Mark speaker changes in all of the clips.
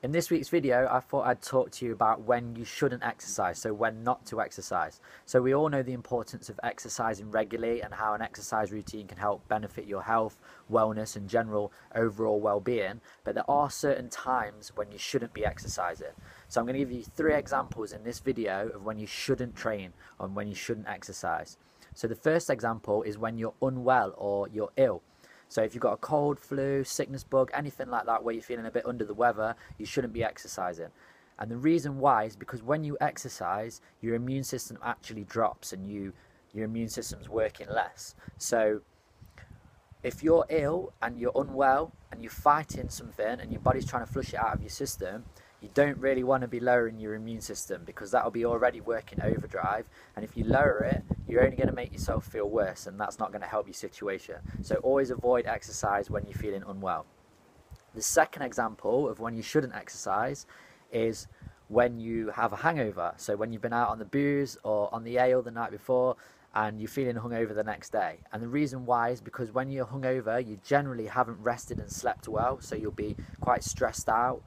Speaker 1: In this week's video, I thought I'd talk to you about when you shouldn't exercise, so when not to exercise. So we all know the importance of exercising regularly and how an exercise routine can help benefit your health, wellness and general overall well-being, but there are certain times when you shouldn't be exercising. So I'm going to give you 3 examples in this video of when you shouldn't train and when you shouldn't exercise. So the first example is when you're unwell or you're ill. So if you've got a cold, flu, sickness bug, anything like that where you're feeling a bit under the weather, you shouldn't be exercising. And the reason why is because when you exercise, your immune system actually drops and your immune system's working less. So if you're ill and you're unwell and you're fighting something and your body's trying to flush it out of your system, you don't really want to be lowering your immune system because that'll be already working overdrive, and if you lower it, you're only going to make yourself feel worse, and that's not going to help your situation. So always avoid exercise when you're feeling unwell. The second example of when you shouldn't exercise is when you have a hangover. So when you've been out on the booze or on the ale the night before and you're feeling hungover the next day. And the reason why is because when you're hungover, you generally haven't rested and slept well, so you'll be quite stressed out.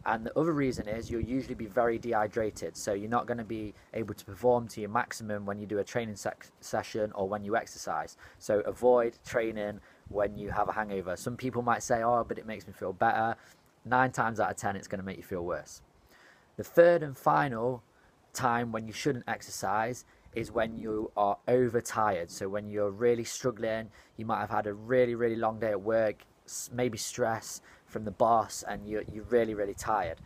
Speaker 1: And the other reason is you'll usually be very dehydrated, so you're not going to be able to perform to your maximum when you do a training session or when you exercise. So avoid training when you have a hangover. Some people might say, oh, but it makes me feel better. 9 times out of 10, it's going to make you feel worse. The third and final time when you shouldn't exercise is when you are overtired. So when you're really struggling, you might have had a really long day at work, maybe stress from the boss, and you're really tired,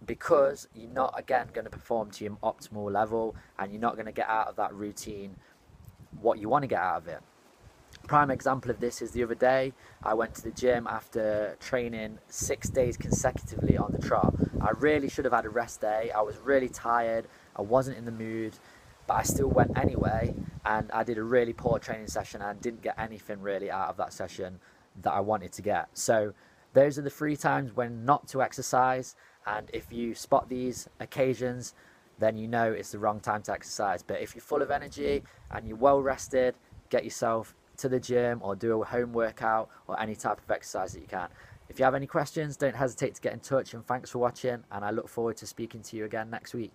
Speaker 1: because you're not again going to perform to your optimal level and you're not going to get out of that routine what you want to get out of it. Prime example of this is the other day I went to the gym after training 6 days consecutively on the trot. I really should have had a rest day. I was really tired, I wasn't in the mood, but I still went anyway, and I did a really poor training session and didn't get anything really out of that session that I wanted to get. So those are the 3 times when not to exercise, and if you spot these occasions, then you know it's the wrong time to exercise. But if you're full of energy and you're well rested, get yourself to the gym or do a home workout or any type of exercise that you can. If you have any questions, don't hesitate to get in touch, and thanks for watching, and I look forward to speaking to you again next week.